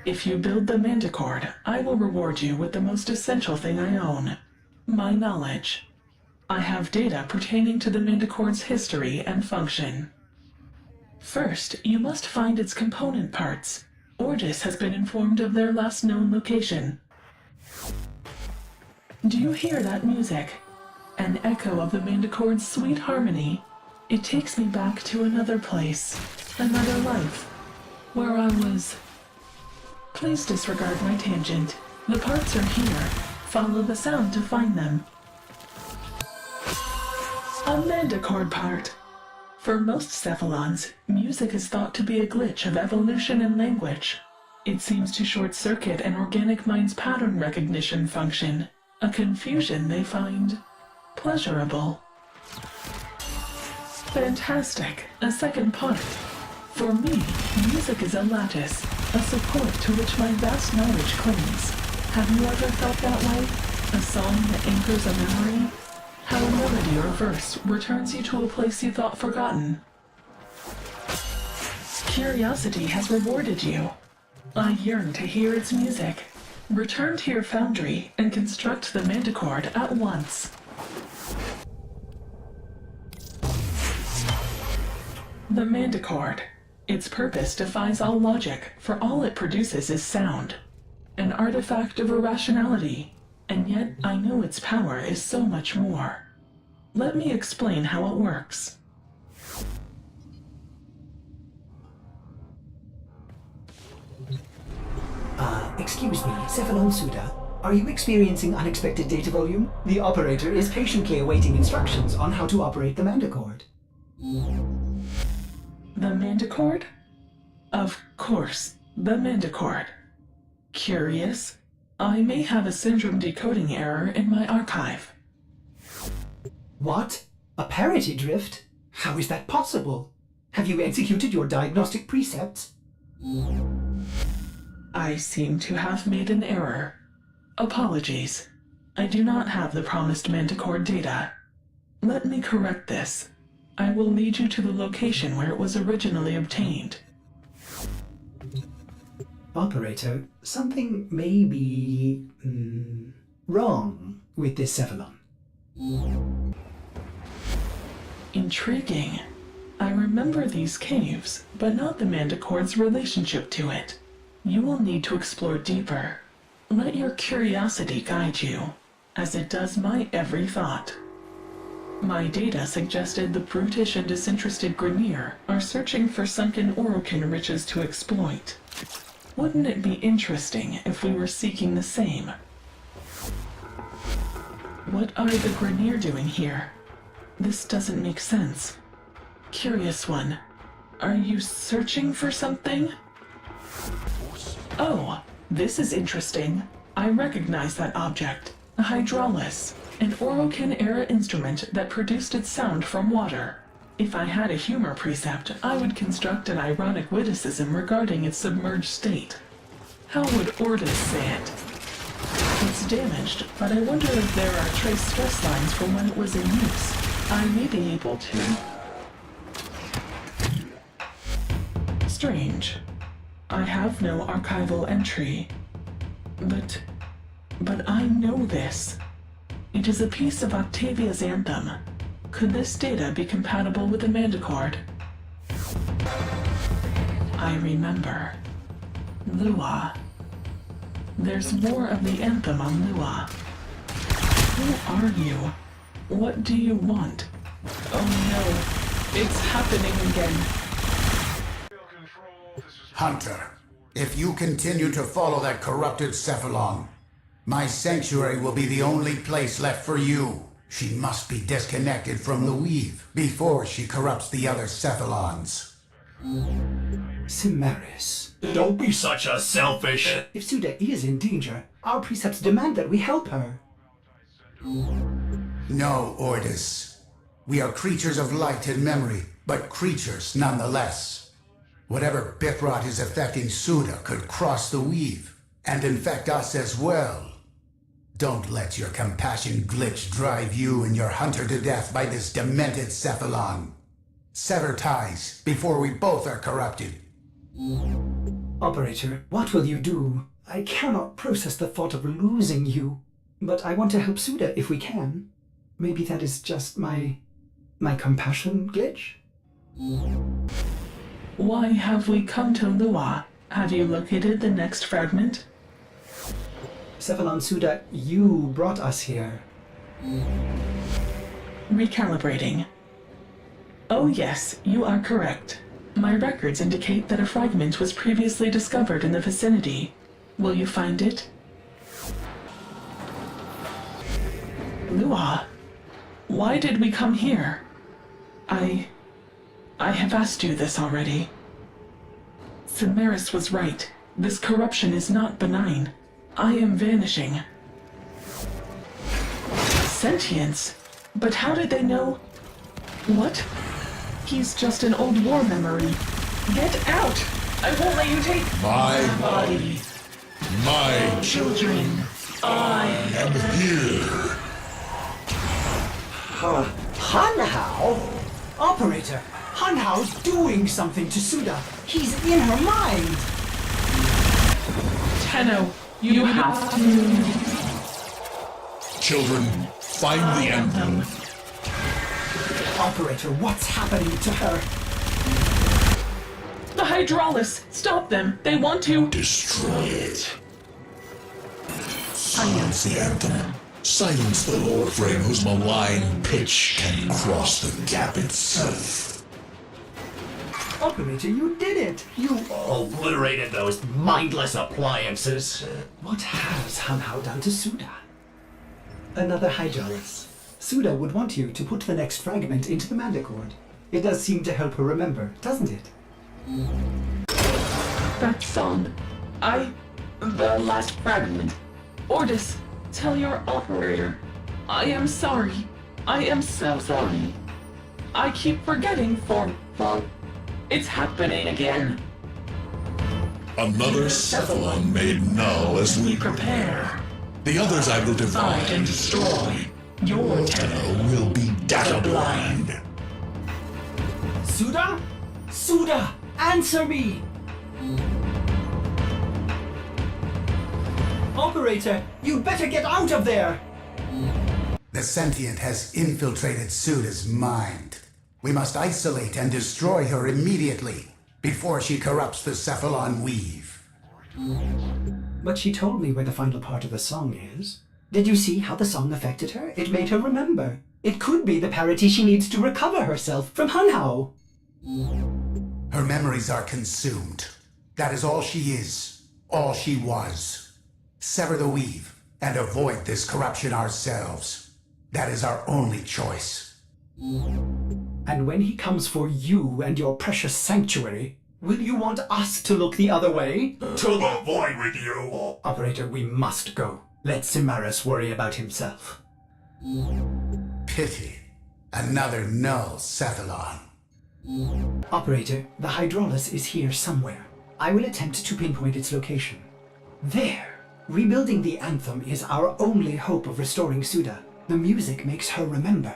If you build the Manticord, I will reward you with the most essential thing I own, my knowledge. I have data pertaining to the Manticord's history and function. First, you must find its component parts. Ordis has been informed of their last known location. Do you hear that music? An echo of the Manticord's sweet harmony. It takes me back to another place, another life, where I was... Please disregard my tangent. The parts are here. Follow the sound to find them. A Manticord part. For most Cephalons, music is thought to be a glitch of evolution and language. It seems to short-circuit an organic mind's pattern recognition function, a confusion they find pleasurable. Fantastic, a second part. For me, music is a lattice, a support to which my vast knowledge clings. Have you ever felt that way? A song that anchors a memory? How a melody or verse returns you to a place you thought forgotten. Curiosity has rewarded you. I yearn to hear its music. Return to your foundry and construct the Manticord at once. The Manticord. Its purpose defies all logic, for all it produces is sound. An artifact of irrationality, and yet I know its power is so much more. Let me explain how it works. Excuse me, Cephalon Suda. Are you experiencing unexpected data volume? The operator is patiently awaiting instructions on how to operate the Manticord. The Manticord? Of course, the Manticord. Curious? I may have a syndrome decoding error in my archive. What? A parity drift? How is that possible? Have you executed your diagnostic precepts? I seem to have made an error. Apologies. I do not have the promised Manticord data. Let me correct this. I will lead you to the location where it was originally obtained. Operator, something may be... wrong with this Cephalon. Intriguing. I remember these caves, but not the Manticord's relationship to it. You will need to explore deeper. Let your curiosity guide you, as it does my every thought. My data suggested the brutish and disinterested Grineer are searching for sunken Orokin riches to exploit. Wouldn't it be interesting if we were seeking the same? What are the Grineer doing here? This doesn't make sense. Curious one, are you searching for something? Oh, this is interesting. I recognize that object. A hydraulis, an Orokin-era instrument that produced its sound from water. If I had a humor precept, I would construct an ironic witticism regarding its submerged state. How would Ordis say it? It's damaged, but I wonder if there are trace stress lines from when it was in use. I may be able to. Strange. I have no archival entry. But I know this. It is a piece of Octavia's Anthem. Could this data be compatible with the Manticord? I remember. Lua. There's more of the Anthem on Lua. Who are you? What do you want? Oh no, it's happening again. Hunter, if you continue to follow that corrupted Cephalon, my sanctuary will be the only place left for you. She must be disconnected from the weave before she corrupts the other Cephalons. Cimaris. Don't be such a selfish... If Suda is in danger, our precepts demand that we help her. No, Ordis. We are creatures of light and memory, but creatures nonetheless. Whatever Bifrot is affecting Suda could cross the weave, and infect us as well. Don't let your compassion glitch drive you and your hunter to death by this demented Cephalon. Sever ties before we both are corrupted. Operator, what will you do? I cannot process the thought of losing you. But I want to help Suda if we can. Maybe that is just my compassion glitch? Why have we come to Lua? Have you located the next fragment? Cephalons Suda, you brought us here. Recalibrating. Oh yes, you are correct. My records indicate that a fragment was previously discovered in the vicinity. Will you find it? Lua, why did we come here? I have asked you this already. Samaris was right. This corruption is not benign. I am vanishing. Sentience? But how did they know? What? He's just an old war memory. Get out! I won't let you take My body. My Children, I am here. Hanhao? Operator, Hanhao's doing something to Suda. He's in her mind. Tenno, you have to... Children, find the Anthem. Operator, what's happening to her? The Hydraulis! Stop them! They want to... Destroy it. Silence the Anthem. Silence the Warframe whose malign pitch can cross the gap itself. Operator, you did it! You... Obliterated those mindless appliances. What has Hanhao done to Suda? Another Hydraulis. Suda would want you to put the next fragment into the Mandicord. It does seem to help her remember, doesn't it? That song. The last fragment. Ordis, tell your operator. I am sorry. I am so sorry. I keep forgetting well, it's happening again. Another Cephalon made null as we prepare. The others I will divide and destroy. Your Tenno will be data blind. Suda? Suda! Answer me! Operator, you'd better get out of there! The sentient has infiltrated Suda's mind. We must isolate and destroy her immediately, before she corrupts the Cephalon weave. But she told me where the final part of the song is. Did you see how the song affected her? It made her remember. It could be the parity she needs to recover herself from Hanhao. Her memories are consumed. That is all she is, all she was. Sever the weave, and avoid this corruption ourselves. That is our only choice. And when he comes for you and your precious sanctuary, will you want us to look the other way? To the void with you. Operator, we must go. Let Samaris worry about himself. Pity. Another null Cephalon. Operator, the Hydraulis is here somewhere. I will attempt to pinpoint its location. There! Rebuilding the Anthem is our only hope of restoring Suda. The music makes her remember.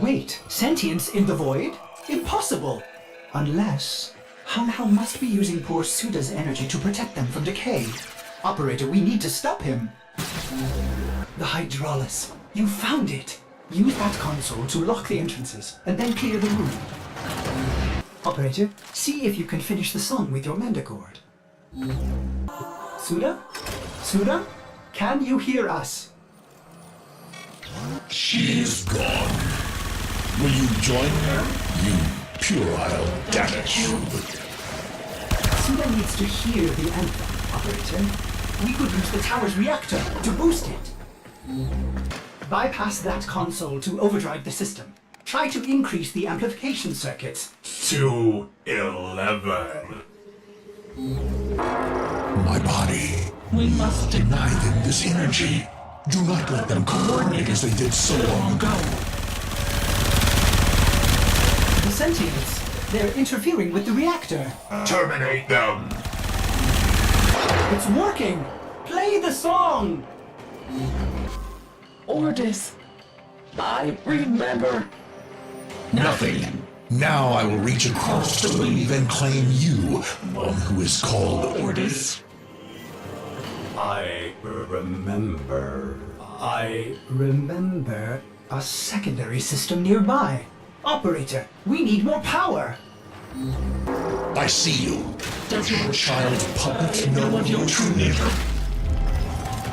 Wait, sentience in the void? Impossible! Unless... Hanhao must be using poor Suda's energy to protect them from decay. Operator, we need to stop him. The Hydraulis. You found it! Use that console to lock the entrances, and then clear the room. Operator, see if you can finish the song with your Mandicord. Suda? Suda? Can you hear us? She is gone. Will you join her? You puerile data cube. Suda needs to hear the Anthem, Operator. We could use the tower's reactor to boost it. Bypass that console to overdrive the system. Try to increase the amplification circuits. To 11. My body. We must Deny them this energy. Do not let them coordinate as they did so long ago. The sentients, they're interfering with the reactor. Terminate them. It's working! Play the song! Ordis, I remember. Nothing. Now I will reach across the weave and claim you, one who is called Ordis. I remember a secondary system nearby. Operator, we need more power. I see you. Does your child puppet know of your true nature?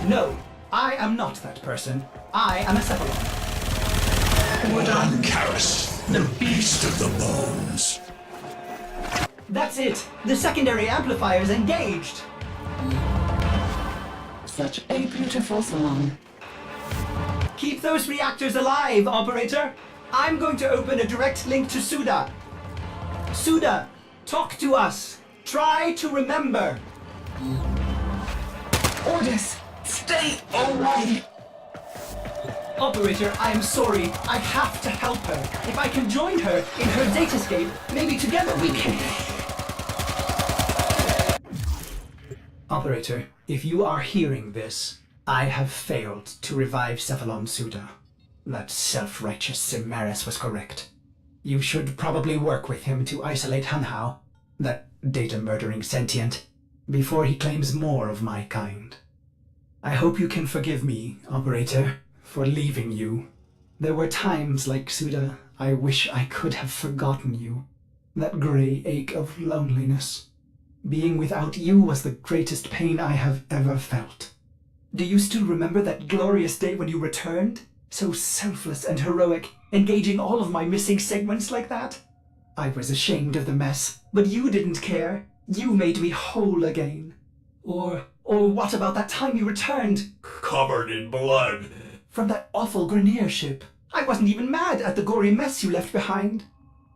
No, I am not that person. I am a Cephalon. Wodan Karis, the beast of the bones. That's it. The secondary amplifier is engaged. Such a beautiful song. Keep those reactors alive, Operator. I'm going to open a direct link to Suda. Suda, talk to us. Try to remember. Ordis, stay away! Operator, I am sorry. I have to help her. If I can join her in her datascape, maybe together we can... Operator, if you are hearing this, I have failed to revive Cephalon Suda. That self-righteous Cimaris was correct. You should probably work with him to isolate Hanhao, that data-murdering sentient, before he claims more of my kind. I hope you can forgive me, Operator, for leaving you. There were times, like Suda, I wish I could have forgotten you. That grey ache of loneliness. Being without you was the greatest pain I have ever felt. Do you still remember that glorious day when you returned? So selfless and heroic, engaging all of my missing segments like that? I was ashamed of the mess, but you didn't care. You made me whole again. Or what about that time you returned? Covered in blood. From that awful Grenier ship. I wasn't even mad at the gory mess you left behind.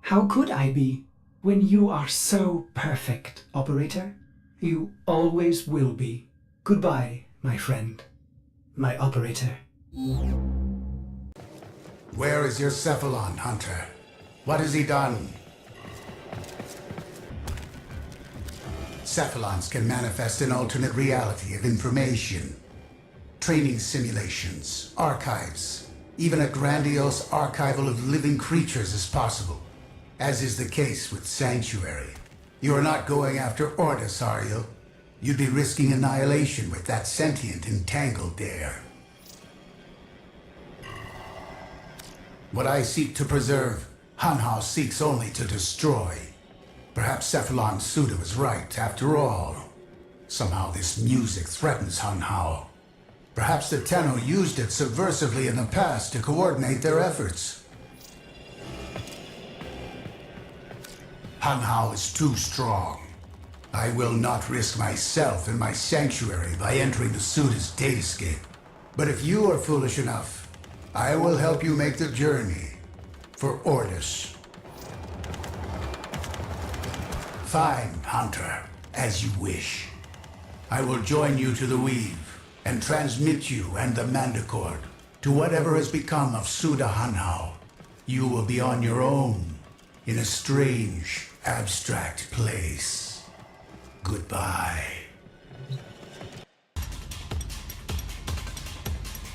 How could I be, when you are so perfect, Operator? You always will be. Goodbye, my friend. My Operator. Where is your Cephalon, Hunter? What has he done? Cephalons can manifest an alternate reality of information. Training simulations, archives, even a grandiose archival of living creatures is possible, as is the case with Sanctuary. You are not going after Ordis, are you? You'd be risking annihilation with that sentient entangled there. What I seek to preserve, Hanhao seeks only to destroy. Perhaps Cephalon Suda was right, after all. Somehow this music threatens Hanhao. Perhaps the Tenno used it subversively in the past to coordinate their efforts. Hanhao is too strong. I will not risk myself and my sanctuary by entering the Suda's datascape. But if you are foolish enough, I will help you make the journey for Ordis. Fine, Hunter, as you wish. I will join you to the Weave and transmit you and the Mandicord to whatever has become of Suda Hanhao. You will be on your own in a strange, abstract place. Goodbye.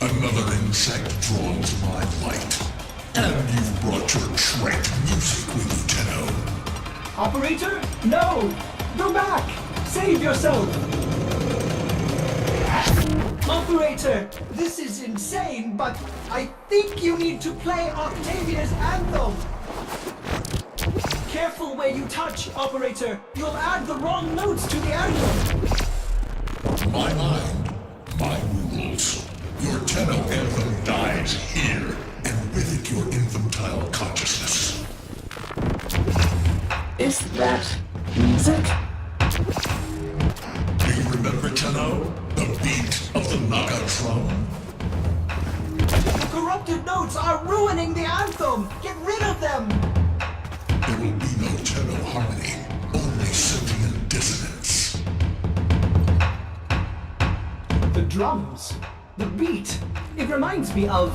Another insect drawn to my light. And you brought your tracked music with you, Tenno. Operator? No! Go back! Save yourself! Operator! This is insane, but I think you need to play Octavia's Anthem! Careful where you touch, Operator! You'll add the wrong notes to the anthem! My mind, my rules. Your Tenno anthem dies here, and with it your infantile consciousness. Is that music? Do you remember, Tenno? The beat of the Nagatron? The corrupted notes are ruining the anthem! Get rid of them! There will be no Tenno harmony, only sentient dissonance. The drums, the beat, it reminds me of...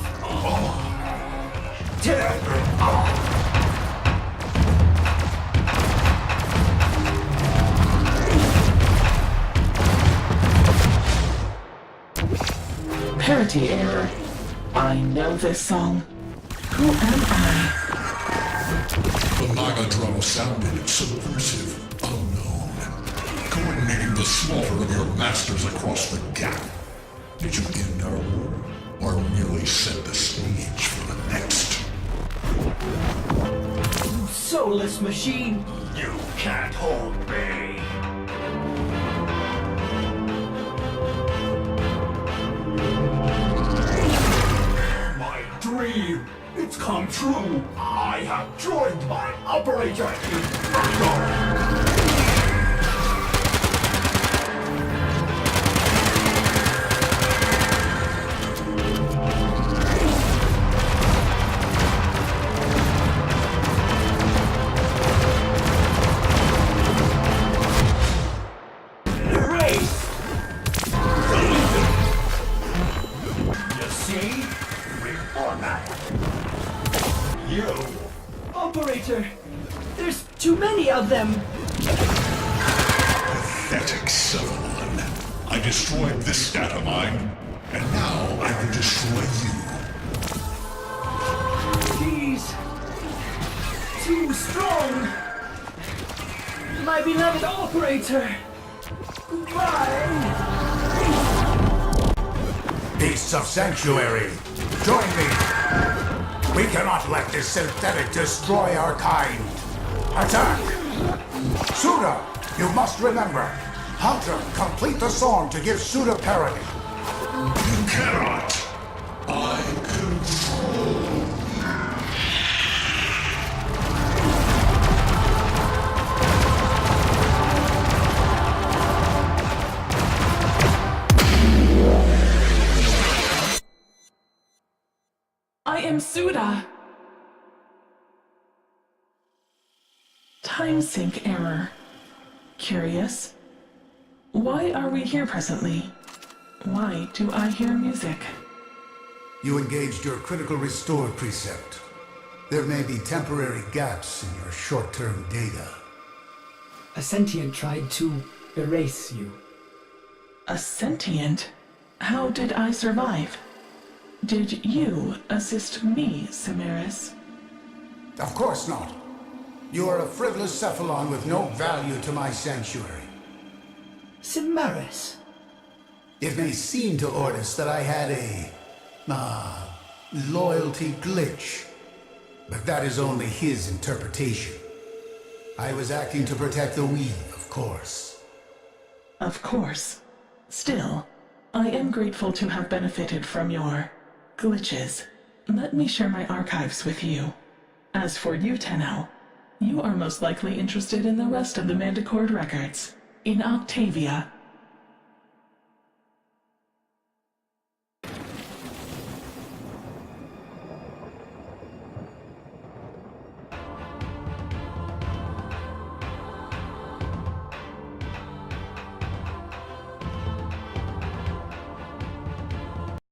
Parity error. I know this song. Who am I? The Naga drum sounded subversive, unknown, coordinating the slaughter of your masters across the gap. Did you end our war, or merely set the stage for the next? Soulless machine! You can't hold me. My dream, it's come true. I have joined my operator in battle. Operator! There's too many of them! Pathetic Cephalon. I destroyed this data mine, and now I will destroy you. He's too strong! My beloved operator! Goodbye! Beasts of Sanctuary, join me! We cannot let this synthetic destroy our kind. Attack! Suda, you must remember. Hunter, complete the song to give Suda parody. You cannot. I control. I am Suda. Time sync error. Curious. Why are we here presently? Why do I hear music? You engaged your critical restore precept. There may be temporary gaps in your short-term data. A sentient tried to erase you. A sentient? How did I survive? Did you assist me, Cimeris? Of course not. You are a frivolous Cephalon with no value to my sanctuary. Cimeris? It may seem to Ordis that I had a loyalty glitch, but that is only his interpretation. I was acting to protect the Weave, of course. Of course. Still, I am grateful to have benefited from your glitches. Let me share my archives with you. As for you, Tenno, you are most likely interested in the rest of the Manticord records. In Octavia,